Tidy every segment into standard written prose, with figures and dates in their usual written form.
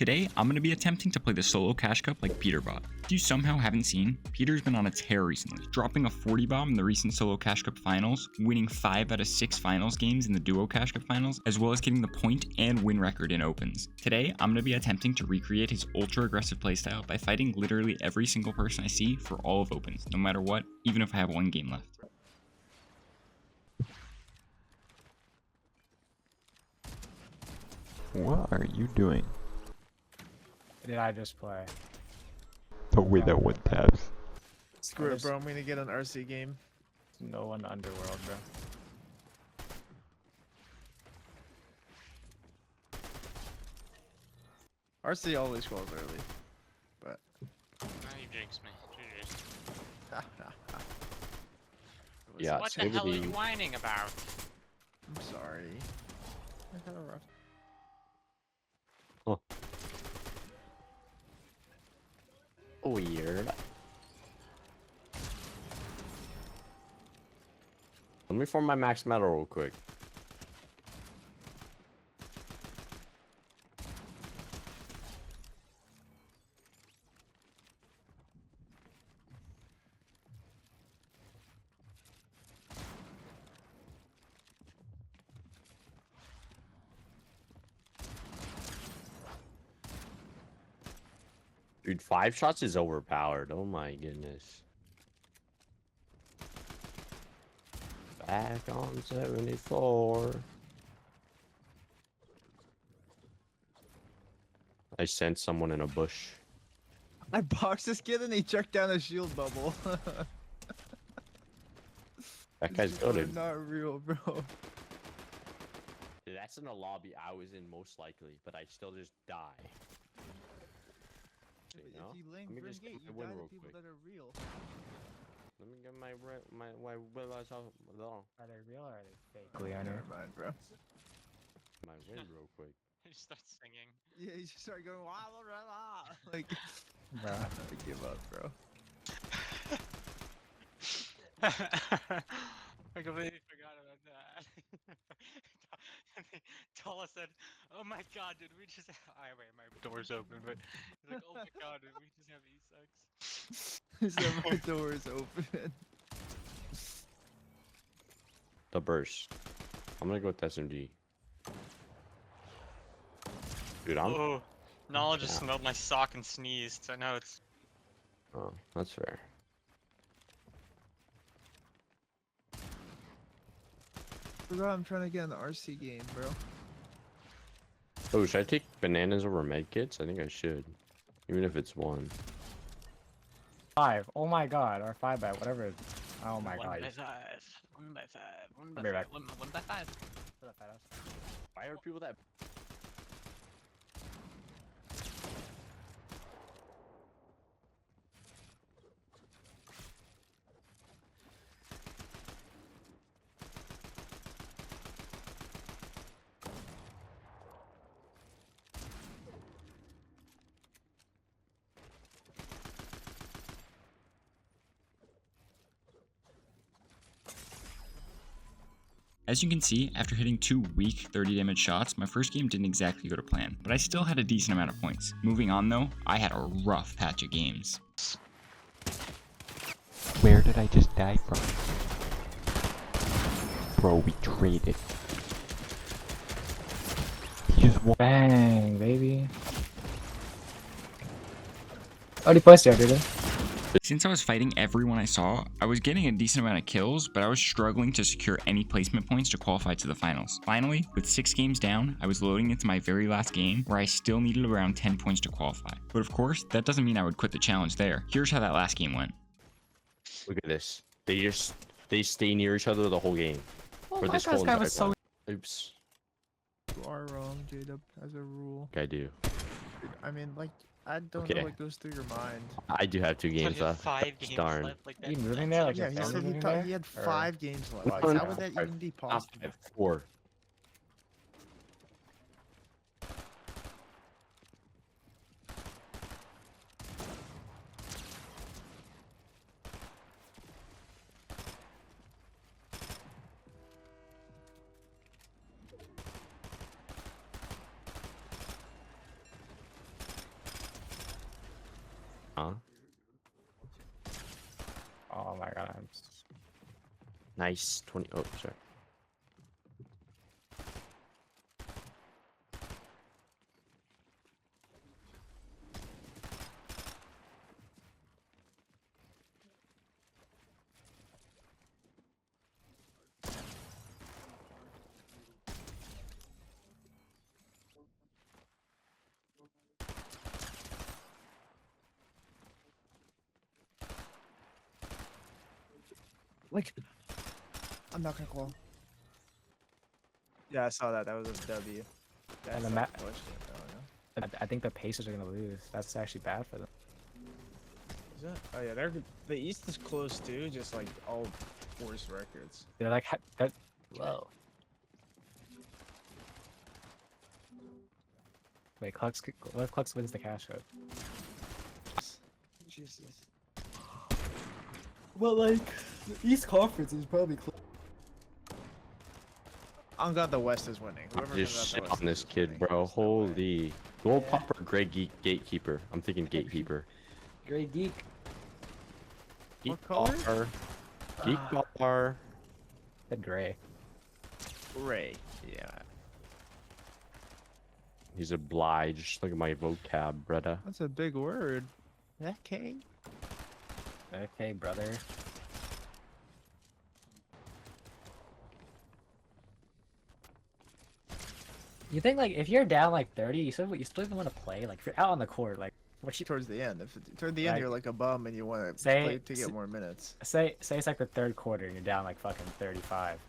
Today, I'm going to be attempting to play the solo cash cup like Peterbot. If you somehow haven't seen, Peter's been on a tear recently, dropping a 40 bomb in the recent solo cash cup finals, winning 5 out of 6 finals games in the duo cash cup finals, as well as getting the point and win record in opens. Today, I'm going to be attempting to recreate his ultra aggressive playstyle by fighting literally every single person I see for all of opens, no matter what, even if I have one game left. What are you doing? Did I just play? The way that one taps. Screw it, bro. I'm gonna get an RC game. No one underworld, bro. RC always goes early, but. Now you jinxed me. Yeah, What the hell are you whining about? I'm sorry. I had a rough. Oh. Weird. Let me form my max metal real quick. Dude, 5 shots is overpowered. Oh my goodness. Back on 74. I sent someone in a bush. I boxed this kid and he checked down a shield bubble. That guy's These people are goated. not real, bro. Dude, that's in a lobby I was in most likely, but I still just die. If You know? you lane Let me for just gate, get you my win die to real people quick. that are real. Let me get my will no, Are they real or are they fake? Leonard. Never mind, bro. my win real quick. He starts singing. Yeah, you just start going wah, wah, wah, wah. Like, Bro. I give up, bro. I completely forgot about that. Tala said, "Oh my god, did we just?" Wait, my door's open, but he's like, "Oh my god, did we just have E6?" He said my door is open. The burst. I'm gonna go with SMG. Dude, I'm. Oh, Nala just Yeah. smelled my sock and sneezed. I know it's. Oh, that's fair. Forgot I'm trying to get an RC game, bro. Oh, should I take bananas over medkits? I think I should. Even if it's 1. 5. Oh my god. Or 5 by whatever. Oh my 1 god. by 5. 1 by 5. 1 by I'll be 5. back. 1 by 5. Why are people that? As you can see, after hitting 2 weak 30 damage shots, my first game didn't exactly go to plan, but I still had a decent amount of points. Moving on though, I had a rough patch of games. Where did I just die from? Bro, we traded. He just won. Bang, baby. Already placed there, dude. Since I was fighting everyone I saw, I was getting a decent amount of kills, but I was struggling to secure any placement points to qualify to the finals. Finally, with 6 games down, I was loading into my very last game, where I still needed around 10 points to qualify. But of course, that doesn't mean I would quit the challenge there. Here's how that last game went. Look at this. They stay near each other the whole game. Oh For my this god, this whole guy entire was so. Oops. You are wrong, J-Dub, as a rule. I do. I mean, like, I don't Okay. know what goes through your mind. I do have 2 So games you have left. 5 games Darn. left. Like that. You moving that's there, like like Yeah, your he friends said moving he there? he had Or- 5 games left. No, Like, no, how would that I- even be I possible? have 4. Huh? Oh my god, Nice. 20. Oh, sorry. Like, I'm not gonna call. Yeah, I saw that. That was a W. That's the not ma- push it, though, no? I think the Pacers are gonna lose. That's actually bad for them. Is it? Oh yeah, the East is close too. Just like all worst records. They're like that. Whoa. Wait, what if Clux wins the cash out? Jesus. Well, like the East Conference is probably close. On God, the West is winning. I Whoever just got the shit West on this is kid, winning. bro. There's no way. Holy. Gold Yeah. pop or gray gatekeeper? I'm thinking gatekeeper. Great geek. Geek What color? bar. Geek bar. Said gray. Ray. Yeah. He's obliged. Look at my vocab, brother. That's a big word. Okay. Okay, brother. You think like if you're down like 30, you still even want to play? Like if you're out on the court, like what you Towards the end, toward the end Like, you're like a bum and you want to say- play to s- get more minutes. say it's like the third quarter and you're down like fucking 35.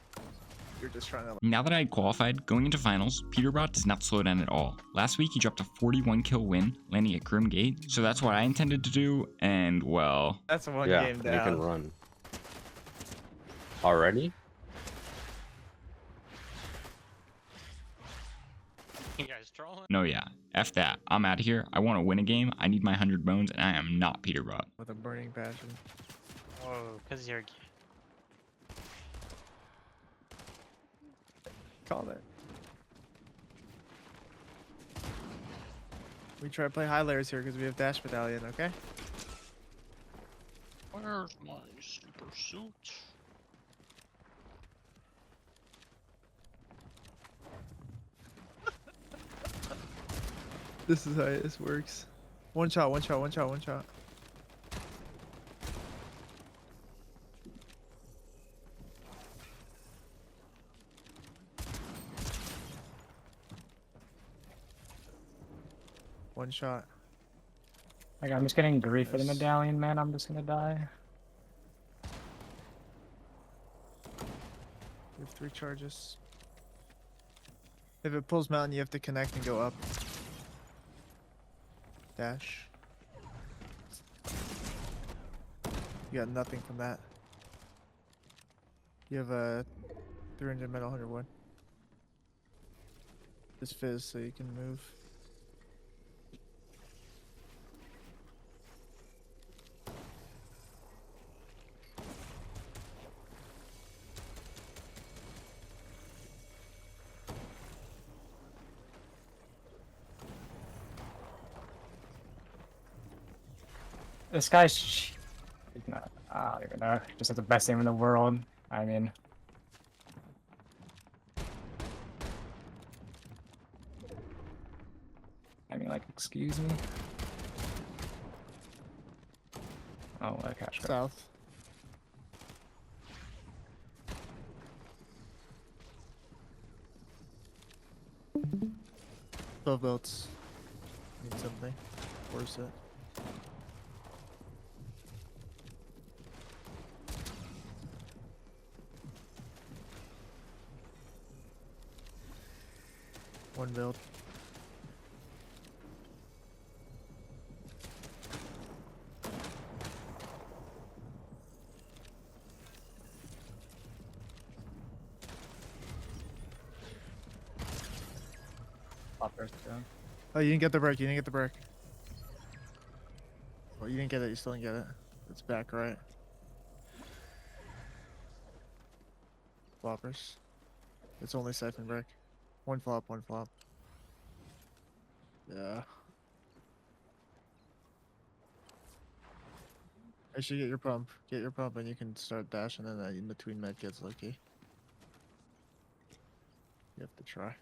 You're just trying to. Now that I had qualified, going into finals, Peterbot does not slow down at all. Last week he dropped a 41 kill win, landing at Grim Gate, so that's what I intended to do, and well... That's one Yeah, game and you can down. run. Already? You guys trolling? No, yeah. F that. I'm out of here. I want to win a game. I need my 100 bones, and I am not Peterbot. With a burning passion. Whoa, because you're. Call it. We try to play high layers here because we have Dash Medallion, okay? Where's my sleeper suit? This is how this works. One shot, one shot, one shot, one shot. One shot. Like I'm just getting grief for the Nice. medallion, man. I'm just gonna die. You have 3 charges. If it pulls mountain, you have to connect and go up. Dash. You got nothing from that. You have a 300 metal, 100 wood. Just fizz so you can move. This guy's cheap. He's not. I don't even know. Just has the best name in the world. I mean. Like, excuse me. Oh, that cash grab. South. Both boats. Need something. Force it. One build. Pop first, yeah. Oh, you didn't get the break. You didn't get the break. Well, you didn't get it. You still didn't get it. It's back right. Floppers. It's only siphon break. One flop, one flop. Yeah. I should get your pump. Get your pump, and you can start dashing in between med kits, Loki. You have to try.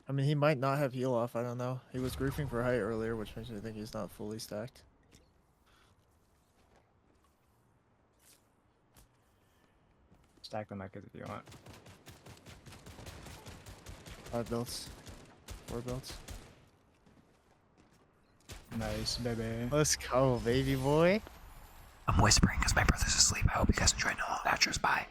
I mean, he might not have heal off. I don't know. He was griefing for height earlier, which makes me think he's not fully stacked. Stack the mechas if you want. 5 builds. 4 builds. Nice, baby. Let's go, baby boy. I'm whispering because my brother's asleep. I hope you guys enjoyed No Thatchers. Bye.